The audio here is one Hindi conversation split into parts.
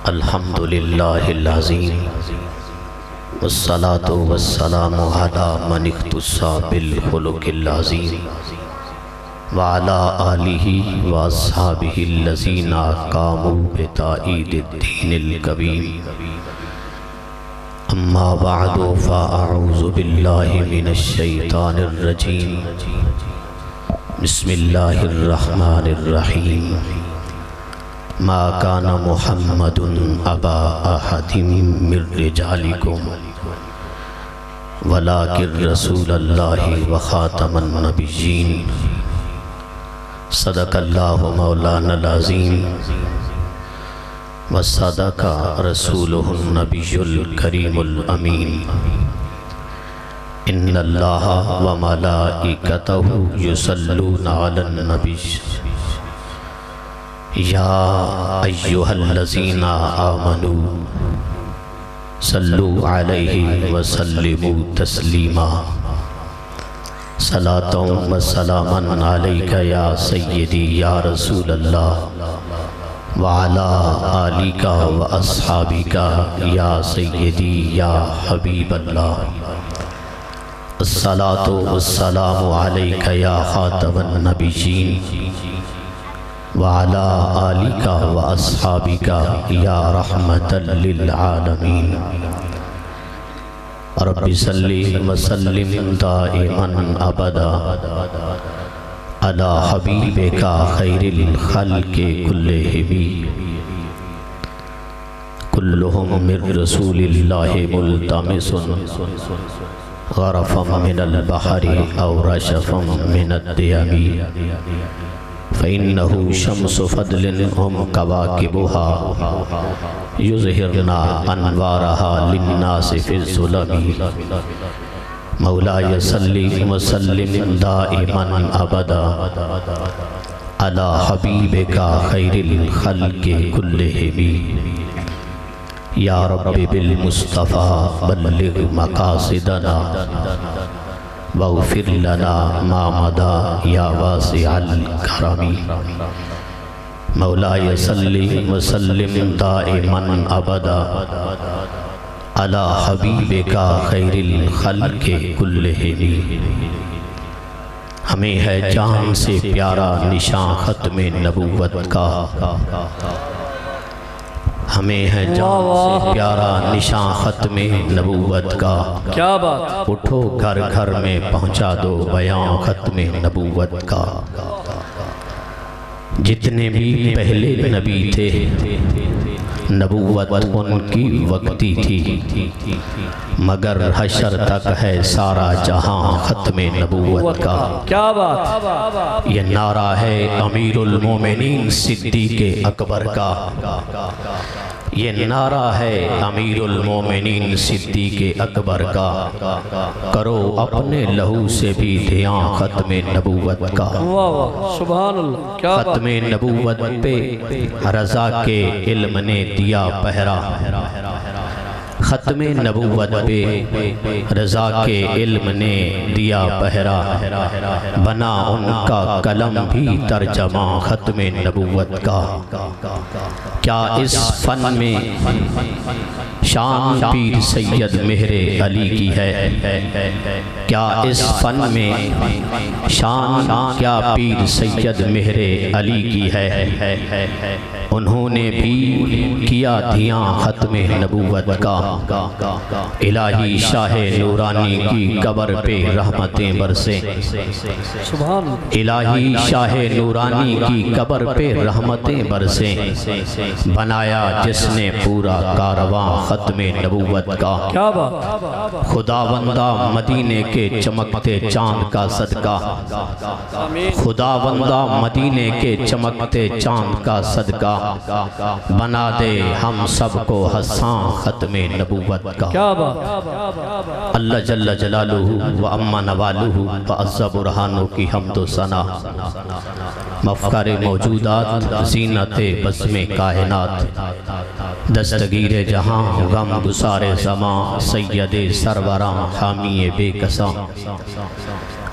अल्हम्दुलिल्लाहिल अज़ीम वस्सलातु वस्सलामु अला मन इख्तस्सा बिल खुलुकिल अज़ीम व अला आलिहि व अस्हाबिहि लज़ीना क़ामू बिताईदिद्दीनिल कवीम। अम्मा बअदु फ़अऊज़ु बिल्लाहि मिनश शैतानिर रजीम। बिस्मिल्लाहिर रहमानिर रहीम। मा काना मुहम्मदुन अबा अहदिम मिर रिजालिकुम वलाकिन रसूलल्लाहि व खातमन नबिय्यीन। सदक़ल्लाहु मौलानल अज़ीम व सदक़ रसूलुहुन नबियुल करीमुल अमीन। इन्नल्लाहा व मलाइकतहु युसल्लूना अलन नबी या अय्युहल्लज़ीना आमनू सल्लु अलैहि व सल्लिमू तस्लीमा। सलातों व सलामन अलैका या सय्यदी या रसूलल्लाह व अला आलिका व अस्हाबिका या सय्यदी या हबीबल्लाह। अस्सलातु वस्सलामु अलैका या खातमन नबिय्यीन व अला आलिका व अस्हाबिका या रहमतल लिल आलमीन। रब्बि सल्लि व सल्लिम दाइमन अबदा अला हबीबिका खैरिल खल्क़ि कुल्लिहिम। कुल्लुहुम मिर रसूलिल्लाहि मुल्तमिसुन गरफ़म मिनल बहरि औ रशफ़म मिनद दियमी। फ़इन्नहु शम्सु फ़द्लिन हुम कवाकिबुहा युज़हिरना अनवारहा लिन्नासि फ़िज़्ज़ुलमी। मौलाय सल्लि व सल्लिम दाइमन अबदा अला हबीबिका खैरिल खल्क़ि कुल्लिहिम। या रब्बि बिल मुस्तफ़ा बल्लिग़ मक़ासिदना वग़फ़िर लना मा मदा या वासिअल करमी। मौलाय सल्लि व सल्लिम दाइमन अबदा अला हबीबिका खैरिल खल्क़ि कुल्लिहिम। हमें है जान से प्यारा निशान ख़त्मे नबूवत का। हमें है जान से प्यारा निशान ख़त्मे नबूवत का। क्या बात। उठो घर घर में पहुँचा दो बयां ख़त्मे नबूवत का। जितने भी पहले नबी थे नबूवत उनकी वक्ती थी, मगर हशर तक है सारा जहां ख़त्मे नबूवत का। क्या बात। ये नारा है अमीरुल मोमिनीन सिद्दीक़ अकबर का। ये नारा है अमीरुल मोमिनीन सिद्दीक़ अकबर का। करो अपने लहू से भी ध्यान ख़त्मे नबूवत का। सुभान अल्लाह। क्या ख़त्मे नबूवत पे रज़ा के इल्म ने दिया पहरा। ख़त्मे नबूवत पे रज़ा के इल्म ने दिया पहरा। बना उनका कलम भी तर्जमा ख़त्मे नबूवत का। क्या इस फ़न में शान पीर सैयद मेहरे अली की है? क्या इस फ़न में शान क्या पीर सैयद मेहरे अली की है? उन्होंने भी किया धियां ख़त्मे नबूवत का। इलाही शाह नूरानी की कब्र पे रहमतें बरसे। इलाही शाह नूरानी की कब्र पे रहमतें बरसे। बनाया जिसने पूरा कारवां ख़त्मे नबूवत का। क्या बात। खुदावंदा मदीने के चमकते चांद का सदका। खुदावंदा मदीने के चमकते चांद का सदका। बना दे हम सबको हसान ख़त्मे नबूवत का। क्या बात। अल्लाह जल्ल जलालुहु व अम्मा नवालुहु व अज़्ज़ा बुरहानु की हम्दो सना। मफ़ख़रे मौजूदात ज़ीनते बज़्मे कायनात। दस्तगीरे जहां गम गुसारे ज़मां सैयदे सरवरां हामिए बेकसां।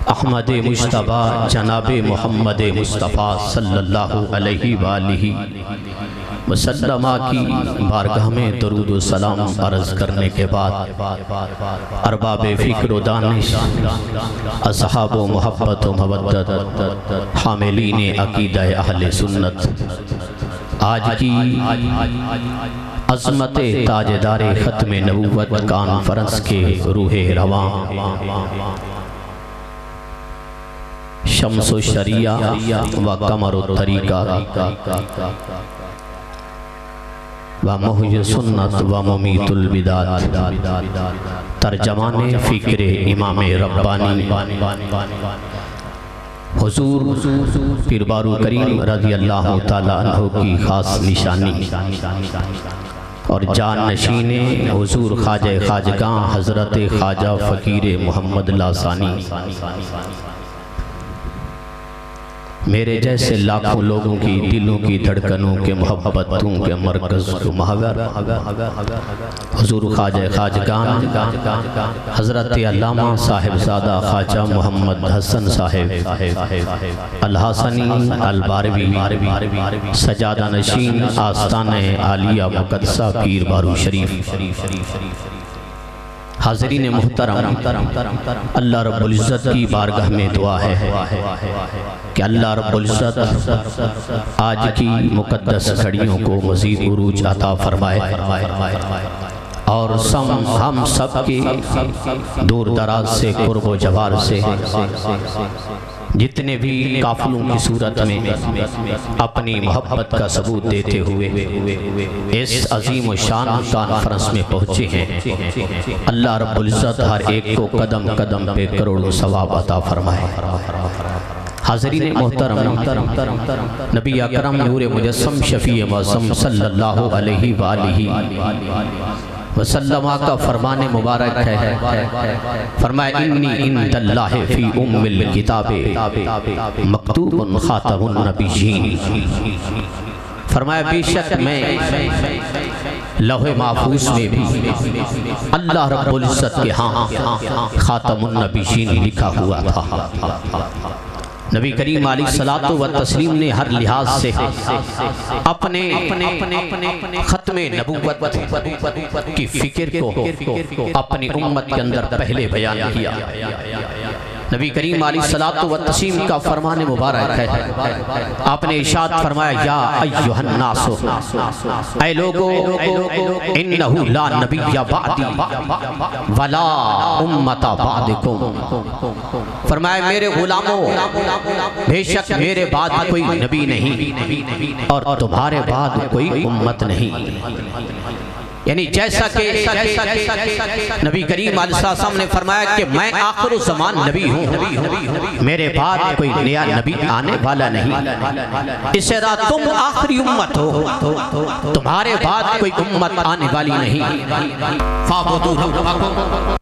अहमद मुश्तबा जनाब मोहम्मद मुस्तफ़ा सल्लल्लाहु अलैहि वालिही मुसल्लमा की बारगाह में दरूद व सलाम अर्ज़ करने के बाद अरबाब फ़िक्र व दानिश, असहाब व मोहब्बत व मवद्दत, हामिलीन अक़ीदा अहले सुन्नत, आज की अज़मत ताजदार ख़त्म नबूवत कॉन्फ्रेंस के रूहे रवां शम्सो शरिया व कमरो तरीका व मुहय्य सुन्नत व मुमीतुल बिदात, तर्जमाने फ़िक्र इमाम रब्बानी हुज़ूर पीर बारू करीम रज़ियल्लाहु ताला अन्हु की ख़ास निशानी और जान नशीने हुज़ूर ख्वाजा ख्वाजगां हज़रत ख्वाजा फ़कीर मोहम्मद लासानी, मेरे जैसे लाखों लोगों की दिलों की धड़कनों के मोहब्बतों के मरकज़ को महवर हुज़ूर ख्वाजा ख्वाजगां हज़रत अल्लामा साहिबज़ादा ख्वाजा मोहम्मद हसन साहिब अल हसनी अल बारवी सजादा नशीन आस्ताने आलिया मुक़द्दसा पीर बारू शरीफ। हाज़रीन मुहतरम, अल्लाह रब्बुल इज़्ज़त की बारगाह में दुआ है कि अल्लाह रब्बुल इज़्ज़त आज की मुक़द्दस घड़ियों को मज़ीद उरूज अता फरमाए और हम सब के दूर दराज से कुर्ब व जवार से जितने भी काफ़िलों की सूरत में अपनी मोहब्बत का सबूत देते हुए इस अजीम व शान कॉन्फ्रेंस में पहुँचे हैं, अल्लाह रब्बुल इज़्ज़त हर एक को कदम कदम पे करोड़ों सवाब अता फरमाए। हाज़रीन मोहतरम, नबी अकरम नूर मुजस्सम शफ़ी मौसम सल्लल्लाहु अलैहि वालिही वसल्लम का फरमाने मुबारक है, फरमाया इन्नी इंदल्लाहि फ़ी उम्मिल किताबे मक्तूबुन ख़ातमुन नबिय्यीन, फरमाया बेशक मैं लौहे महफूज़ में भी अल्लाह रब्बुल इज़्ज़त के यहाँ ख़ातमुन नबिय्यीन लिखा हुआ था। नबी करीम अलैहिस्सलातु व तस्लीम ने हर लिहाज से अपने ख़त्म नबूवत की फ़िक्र को अपनी उम्मत के अंदर पहले बयान किया। नबी करीम अलैहिस्सलातु व तस्लीम का फरमान मुबारक है, आपने इरशाद फरमाया या अय्युहन नासु, ऐ लोगो इन्नहु ला नबिय्य बअदी वला उम्मता बअदकुम, फरमाया मेरे गुलामों बेशक मेरे बाद कोई नबी नहीं और तुम्हारे बाद कोई उम्मत नहीं। यानी जैसा कि नबी करीम अलैहिस्सलाम ने फरमाया कि मैं आखिर ज़मान नबी हूँ, मेरे बाद कोई नया नबी आने वाला नहीं, इस तरह तुम आखिरी उम्मत हो, तुम्हारे बाद कोई उम्मत आने वाली नहीं। फाबुदू रब्बकुम,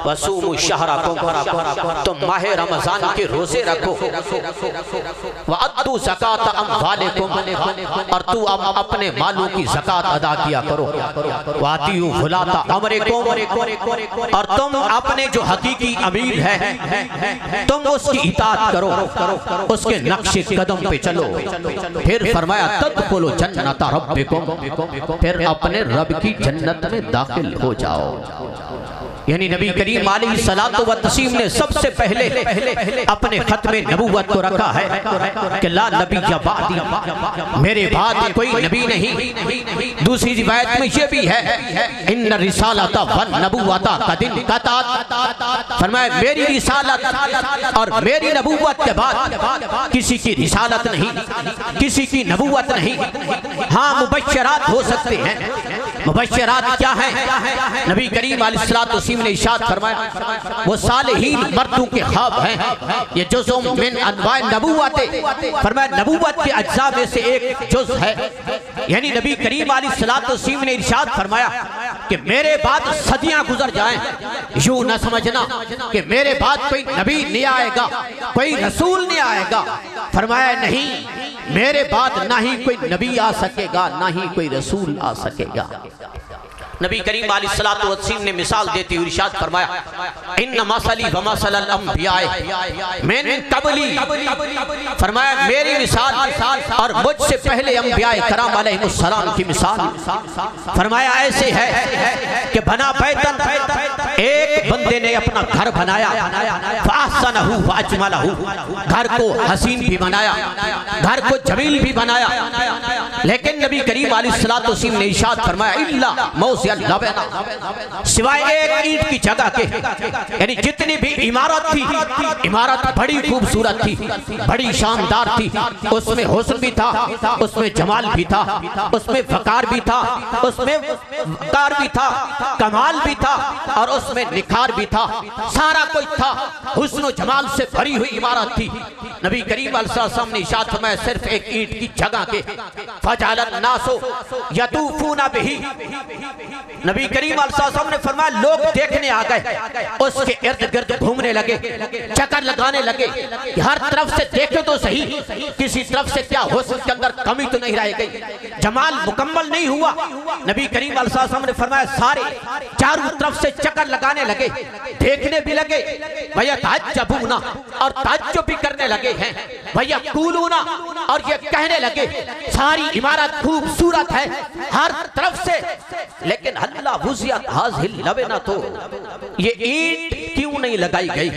वसूमु शहरकुम, तुम माह रमजान के रोजे रखो, वअद्दू ज़कात अम्वालिकुम, और तू अपने मालों की ज़कात अदा किया करो, वातियु वुलाता अमरिकुम, और तुम अपने जो हकीकी अमीर है तुम उसकी इताअत करो, उसके नक्शे कदम पे चलो। फिर फरमाया तदखुलु जन्नत रब्बिकुम, फिर अपने रब की जन्नत में दाखिल हो जाओ। यानी नबी करीम अलैहिस्सलातु व तस्लीम ने सबसे पहले अपने खत्मे नबूवत को रखा है कि ला नबिय्य बअदी, मेरे बाद कोई नबी नहीं। दूसरी रिवायत में ये भी है इन्न रिसालता वन नबुव्वता कदिन कतात, फरमाया मेरी रिसालत और मेरी नबूवत के बाद किसी की रिसालत नहीं, किसी की नबूवत नहीं। हाँ मुबश्शरात हो सकते हैं। मुबश्शरात क्या है? नबी करीम अलैहिस्सलातु वस्सलाम ने इरशाद फरमाया वो सालिहीन मर्दों के ख्वाब हैं, ये जुज़्उम मिन अनवाए नबुव्वत, फरमाया नबूवत के अज्जा में से एक जुज़ है। यानी नबी करीम अलैहिस्सलातु वस्सलाम ने इरशाद फरमाया कि मेरे बाद सदियां गुजर जाएं, यूं न समझना कि मेरे बाद कोई नबी नहीं आएगा, कोई रसूल नहीं आएगा। फरमाया नहीं, मेरे बाद ना ही कोई नबी आ सकेगा, ना ही कोई रसूल आ सकेगा। नबी करीम अलैहिस्सलातु वस्सलाम ने मिसाल देते हुए इरशाद फरमाया, इन्न मसली व मसलल अंबिया मिन क़बली, फरमाया मेरी मिसाल और मुझसे पहले अंबिया कराम अलैहिस्सलाम की मिसाल, फरमाया ऐसे है कि बना बैतन, एक बंदे ने अपना घर बनाया, फअहसनहु व अजमलहु, घर को हसीन भी बनाया, घर को जमील भी बनाया, लेकिन नबी करीम अलैहिस्सलातु वस्सलाम ने इरशाद फरमाया इल्ला मौज़िअल लबना, सिवाय एक ईंट की जगह के, यानी जितनी भी इमारत थी, इमारत बड़ी खूबसूरत थी, बड़ी शानदार थी, उसमें हुस्न भी था, उसमें जमाल भी था, उसमें वकार भी था, उसमें वकार भी था, कमाल भी था और उसमें निखार भी था, सारा कुछ था, हुस्न और जमाल से भरी हुई इमारत थी। नबी करीम अलैहिस्सलाम ने इरशाद फरमाया सिर्फ एक ईंट की जगह के, फजअलन नासु यतूफूना बिही, नबी करीम अलैहिस्सलाम ने फरमाया लोग देखने आ गए, उसके इर्द गिर्द घूमने लगे, चक्कर लगाने लगे, हर तरफ से देखे तो सही, किसी तरफ से क्या हुस्न के अंदर कमी तो नहीं रह गई, जमाल मुकम्मल नहीं हुआ। नबी करीम अलैहिस्सलाम ने फरमाया सारे चारों तरफ से चक्कर लगाने लगे, देखने भी लगे, भैया ताज्जुबूना, और ताज्जुब भी करने लगे हैं, भैया कूलूना, और ये कहने लगे सारी इमारत खूबसूरत है हर तरफ से, लेकिन अल्लाह वुज़िअत हाज़िल लबना, तो ये ईंट क्यों नहीं लगाई गई?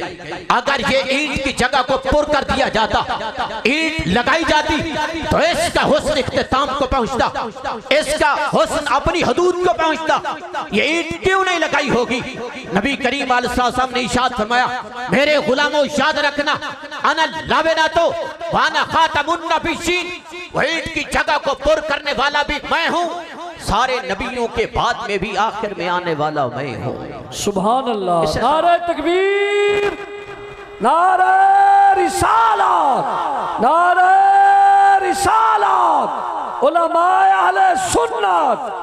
अगर ये ईंट की जगह को पुर कर दिया जाता, ईंट लगाई जाती, तो इसका हुस्न इख्तिताम को पहुंचता, इसका हुस्न अपनी हदूद को पहुंचता, ये ईंट क्यों नहीं लगाई होगी? नबी करीम अलैहिस्सलाम ने इरशाद फरमाया मेरे गुलामों याद रखना, अना लबना तो वाना खातमुन नबिय्यीन, वह ईंट की जगह को पुर करने वाला भी मैं हूँ, सारे नबियों के बाद में भी आखिर में आने वाला मैं हूँ। सुभान अल्लाह, नारे तकबीर, नारे रिसालत, नारे रिसालत, उलमाए अहले सुन्नत।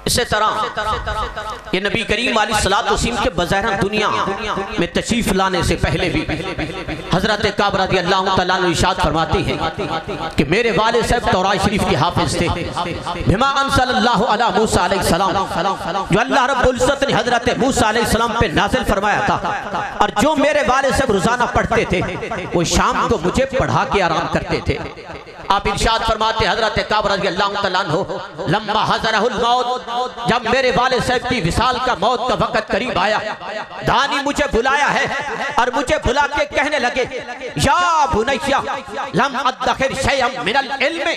इसी तरह ये नबी करीम अलैहिस्सलातु वस्सलाम के बज़ाहिर दुनिया में तशरीफ लाने से पहले भी हजरत काब रज़ियल्लाहु तआला अन्हु इरशाद फरमाती हैं कि मेरे वालिद साहब तौरात शरीफ के हाफिज थे, बिमा अंज़लल्लाहु अला मूसा अलैहिस्सलाम, जो अल्लाह रब्बुल इज़्ज़त ने हजरत मूसा अलैहिस्सलाम पे नाज़िल फरमाया था, और जो मेरे वालिद साहब रोजाना पढ़ते थे वो शाम को मुझे पढ़ा के आराम करते थे। आप इरशाद फरमाते हजरत काब रज़ियल्लाहु तआला अन्हु लम्मा हज़रहुल मौत, जब मेरे वाले साहब की विसाल का मौत का वक़्त करीब आया, दानी मुझे बुलाया है और मुझे बुला के कहने लगे या बुनैया लम अद्खिर शैअन मिनल इल्म,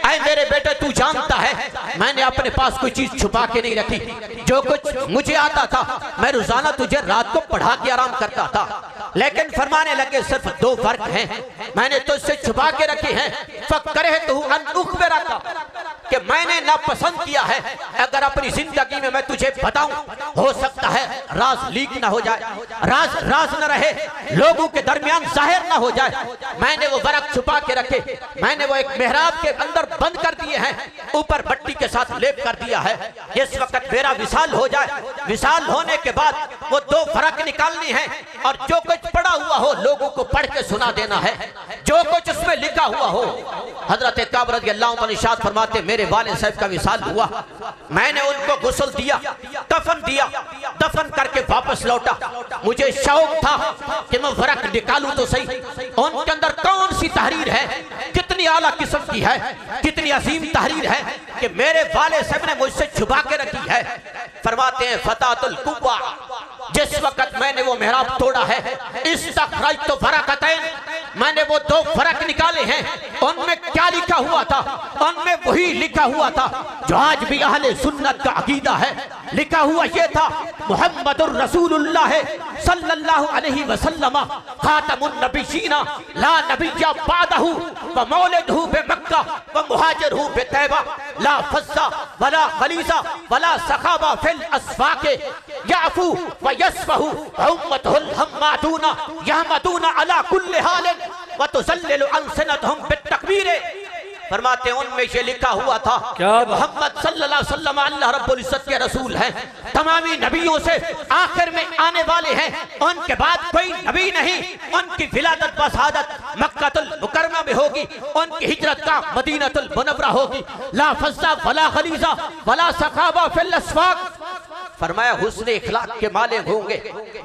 ऐ मेरे बेटे तू जानता है मैंने अपने पास कोई चीज छुपा के नहीं रखी, जो कुछ मुझे आता था मैं रोजाना तुझे रात को पढ़ा के आराम करता था, लेकिन फरमाने लगे सिर्फ दो फर्क हैं मैंने तुझसे छुपा के रखे हैं, फकरहतु अन उखबिरका, कि मैंने ना पसंद किया है अगर अपनी जिंदगी में मैं तुझे बताऊं, हो सकता है राज लीक ना हो जाए, राज न रहे, लोगों के दरमियान जाहिर ना हो जाए, मैंने वो वरक छुपा के रखे, मैंने वो एक मेहराब के अंदर बंद कर दिए हैं, ऊपर बट्टी के साथ लेप कर दिया है, जिस वक्त मेरा विसाल हो जाए, विसाल होने के बाद वो दो फर्क निकालनी है और जो कुछ पढ़ा हुआ हो लोगों को पढ़ के सुना देना है, जो कुछ उसमें लिखा हुआ हो। हजरत काब रज़ियल्लाहु अन्हु इरशाद फरमाते मेरे वालिद साहब का विसाल हुआ, मैंने उनको गुस्ल दिया, कफन दिया, दफन करके वापस लौटा, मुझे शौक था कि मैं फर्क निकालूं तो सही उनके अंदर कौन सी तहरीर है, कितनी आला किस्म की है, कितनी अजीम तहरीर है कि मेरे वालिद साहब ने मुझसे छुपा के रखी है। फरमाते हैं फतातुल कुब्बा, जिस वक्त मैंने वो मेहराब तोड़ा है, इस्तखरजतु फरकतैन, मैंने वो दो फर्क निकाले हैं, उनमें क्या लिखा हुआ था, उनमें वही लिखा हुआ था जो आज भी अहले सुन्नत का अकीदा है। लिखा हुआ ये था मुहम्मदुर रसूलुल्लाह सल्लल्लाहु अलैहि वसल्लम खातमुन नबिय्यीन ला नबिय्य बादहु व मौलिदहु बमक्का व मुहाजिरहु बितैबा ला फज़्ज़ा वला गलीज़ा वला सखाबा फिल अस्वाक़ याफू व यस्फहु उम्मतुल हम्मादूना यहमदूना अला कुल्लि हालिन व तुज़ल्लिलु अल्सिनतहुम बित्तकबीर। फरमाते हैं उनमें ये लिखा हुआ था कि मोहम्मद सल्लल्लाहु अलैहि वसल्लम अल्लाह रब्बुल इज्जत के रसूल हैं, तमामी नबियों से आखिर में आने वाले हैं, उनके बाद कोई नबी नहीं, उनकी विलादत व शहादत मक्कातुल मुकर्रमा में होगी, उनकी हिजरत का मदीनातुल मुनव्वरा होगी, ला फज़्ज़ा वला गलीज़ा वला सखाबा फिल अस्वाक। फरमाया हुस्न इखलाक के मालिक होंगे,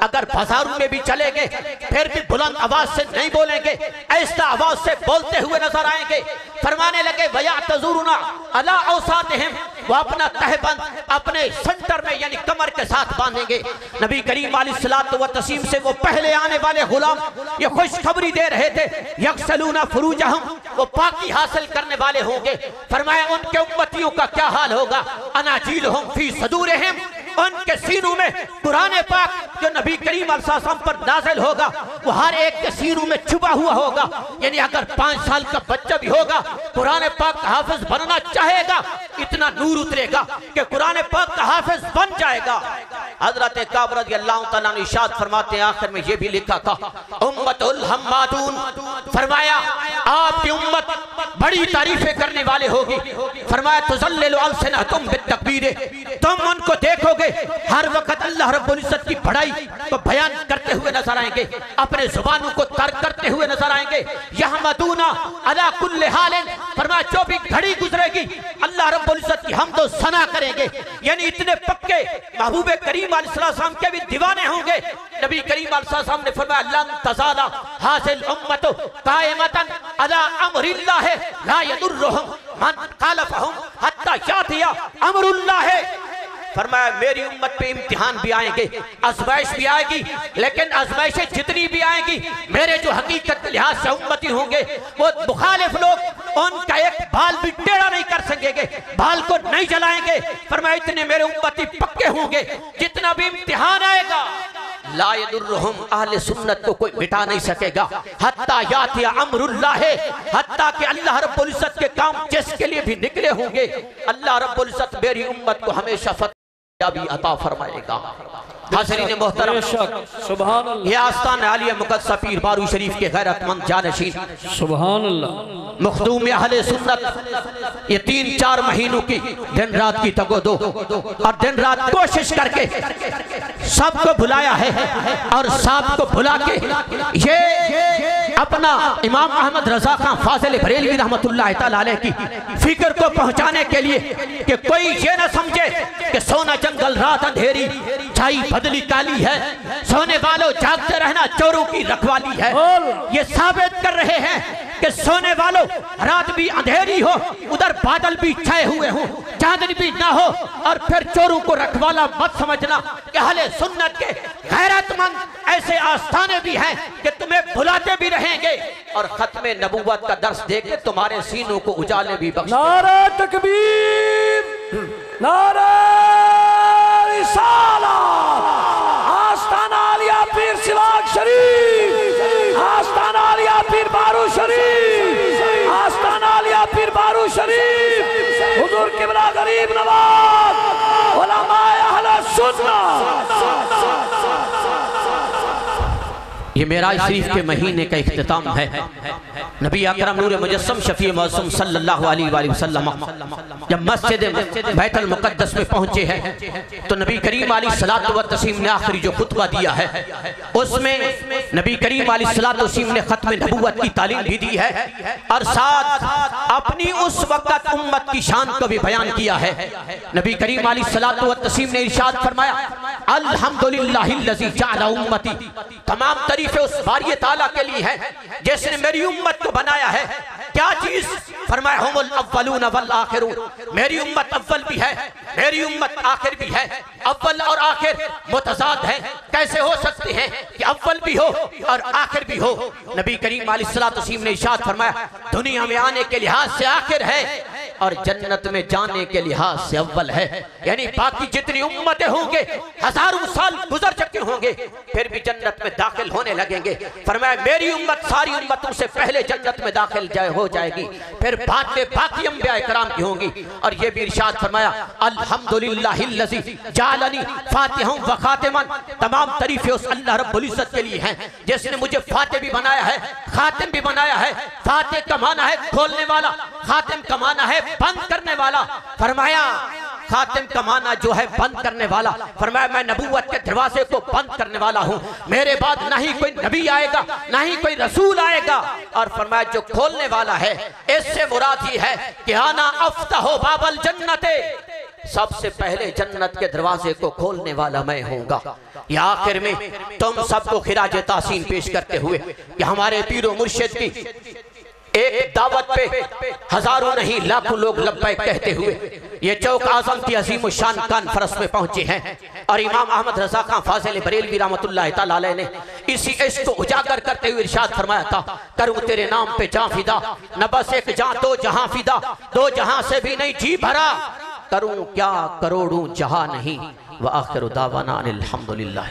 अगर बाजारों में भी चलेंगे फिर भी बुलंद आवाज से नहीं बोलेंगे, ऐसा आवाज से बोलते हुए नजर आएंगे। फरमाने लगे वया तजुरुना अला औसातिहिम, वो अपना तहबंद अपने सेंटर में यानी कमर के साथ बांधेंगे। नबी करीम अलैहिस्सलातु व तस्लीम से वो पहले आने वाले गुलाम ये खुशखबरी दे रहे थे, यक्सलूना फुरूजहुम, वो पाकी हासिल करने वाले होंगे। फरमाया उनके उम्मतियों का क्या हाल होगा, अनाजीलहुम फी सदूरिहिम, उनके सीनों में कुरान पाक जो नबी करीम अलैहिस्सलाम पर नाज़िल होगा वो हर एक के सीनों में छुपा हुआ होगा। यानी अगर 5 साल का बच्चा भी होगा कुरान पाक का हाफिज बनना चाहेगा, इतना नूर उतरेगा कि कुरान पाक का हाफिज बन जाएगा। हजरत काब रज़ियल्लाहु तआला अन्हु इरशाद फरमाते हैं आखिर में ये भी लिखा था उम्मतुल हम्मादून, फरमाया आपकी उम्मत बड़ी तारीफें करने वाले होगी। फरमाया तुज़ल्लिलु अलसिनतुम बित्तकबीर, तुम उनको देखोगे हर वक्त अल्लाह रब्बुल इज्जत की बड़ाई को बयान करते हुए नजर आएंगे, अपने जुबानों को तर्क करते हुए नजर आएंगे। यहमदूना अला कुल्ले हालिन, फरमाया जो भी घड़ी गुजरेगी अल्लाह रब्बुल इज्जत की हमद व सना करेंगे। यानी इतने पक्के महबूब करीम अलैहिस्सलाम के भी दीवाने होंगे। नबी करीम अलैहिस्सलाम ने फरमाया लन तज़ाला हाज़िल उम्मतु कायमतन अला अम्रिल्लाह ला यदुर्रुहुम मन खालफहुम हत्ता यातिया अम्रुल्लाह। फरमाया मेरी उम्मत पे इम्तिहान भी आएंगे, आजमाइश भी आएगी, लेकिन आजमाइशें जितनी भी आएंगी मेरे जो हकीकत के लिहाज से उम्मती होंगे वो मुखालिफ लोग उनका एक बाल भी टेढ़ा नहीं कर सकेंगे, बाल को नहीं जलाएंगे। फरमाया इतने मेरे उम्मती पक्के होंगे, जितना भी इम्तिहान आएगा ला यदुर्रुहुम, अहले सुन्नत को कोई मिटा नहीं सकेगा, हत्ता यातिया अम्रुल्लाह, हत्ता कि अल्लाह रब्बुल इज्जत के काम जिसके लिए भी निकले होंगे अल्लाह रब्बुल इज्जत मेरी उम्मत को हमेशा भी अता फरमाएगा। हाज़रीन मोहतरम, सुभान अल्लाह, ये आस्तान आलिया मुक़द्दसा पीर बारू शरीफ के गैरतमंद जानशीन सुभान अल्लाह, मखदूम अहले सुन्नत ये 3-4 महीनों की दिन रात की तगोदो और दिन रात कोशिश करके सबको बुलाया है और सबको बुला के ये अपना इमाम अहमद रजा खां फाजिल बरेलवी रहमतुल्लाह तआला अलैह की फिक्र को पहुंचाने के लिए कि कोई ये न समझे कि सोना जंगल रात अंधेरी छाई बदली काली है, सोने वालों जागते रहना चोरों की रखवाली है। ये साबित कर रहे हैं कि सोने वालों रात भी अंधेरी हो, उधर बादल भी छाए हुए हो, चांदनी भी ना हो, और फिर चोरों को रखवाला मत समझना कि अहले सुन्नत के गैरतमंद ऐसे आस्थाने भी हैं कि तुम्हें बुलाते भी रहेंगे और खत्मे नबूवत का दर्स देके तुम्हारे सीनों को उजाले भी बख्शेंगे। नारे तकबीर, नारे रिसालत, आस्ताना आलिया पीर सिवाग शरीफ, आस्ताना आलिया पीर बारू शरीफ, आस्ताना आलिया पीर बारू शरीफ, हुजूर किबला गरीब नवाज, उलमाए अहले सुन्नत। ये मेराज शरीफ के महीने का इख्तिताम है। नबी अकरम नूर मुजस्सम शफी मौसम सल्लल्लाहु अलैहि वसल्लम जब मस्जिद बैतुल मुक़द्दस में पहुंचे हैं तो नबी करीम अलैहिस्सलातु व तस्लीम ने आखिरी जो खुतबा दिया है उसमें नबी करीम अलैहिस्सलातु व तस्लीम ने खत्म नबूवत की तालीम भी दी है और साथ अपनी उस वक्त उम्मत की शान को भी बयान किया है। नबी करीम अलैहिस्सलातु व तस्लीम ने इरशाद फरमाया अल्हम्दुलिल्लाहिल्लज़ी जअला उम्मती, तमाम तारीफें उस बारी ताला के लिए है जिसने मेरी उम्मत को बनाया है। क्या चीज? फरमाया हुमुल अव्वलून वल आखिरून, मेरी उम्मत अव्वल भी है, मेरी उम्मत आखिर भी है। अव्वल और आखिर मुतजाद हैं, कैसे हो सकते हैं कि अव्वल भी हो और आखिर भी हो? नबी करीम अलैहिस्सलातु वस्सलाम ने इरशाद फरमाया दुनिया में आने के लिहाज से आखिर है और जन्नत में जाने के लिहाज से अव्वल है। यानी बाकी जितनी उम्मतें होंगे, हजारों साल गुजर चुके होंगे, फिर भी जन्नत में दाखिल होने लगेंगे। फरमाया मेरी उम्मत सारी उम्मतों से पहले जन्नत में दाखिल हो जाएगी, फिर बाद में बाकी अंबिया कराम की होंगी। और ये भी इरशाद फरमाया अल्हम्दुलिल्लाहिल्लज़ी जालनी फातिहन व खातिमन, तमाम तारीफें उस अल्लाह रब्बुल इज्जत के लिए हैं जिसने मुझे फातिह भी बनाया है, खातिम भी बनाया है। फातिह का माना है खोलने वाला, खातिम का माना है बंद करने वाला। फरमाया खातिम का माना जो है बंद करने वाला, फरमाया मैं नबूवत के दरवाजे को बंद करने वाला हूँ, मेरे बाद ना ही कोई नबी आएगा ना ही कोई रसूल आएगा। और फरमाया जो खोलने वाला है, इससे मुराद ही है कि आना अफ्तहु बाबल जन्नते, सबसे पहले जन्नत के दरवाजे को खोलने वाला मैं होऊंगा। या आखिर में तुम सबको खिराज तासीन पेश करते हुए कि हमारे पीरो मुर्शिद की एक दावत पे हजारों नहीं लाखों लोग लब्बैक कहते हुए ये चौक आजम की अजीम शान कॉन्फ्रेंस में पहुंचे हैं। और इमाम अहमद रजा खां फाजिल बरेलवी रहमतुल्लाह तआला अलैह ने इसी इश्क को उजागर करते हुए इरशाद फरमाया था, करूं तेरे नाम पे जां फिदा, न बस एक जां दो जहां फिदा, दो जहां से भी नहीं जी भरा, करूं क्या करोड़ों जहां नहीं। व आखिर दावाना अनिल हम्दुलिल्लाह।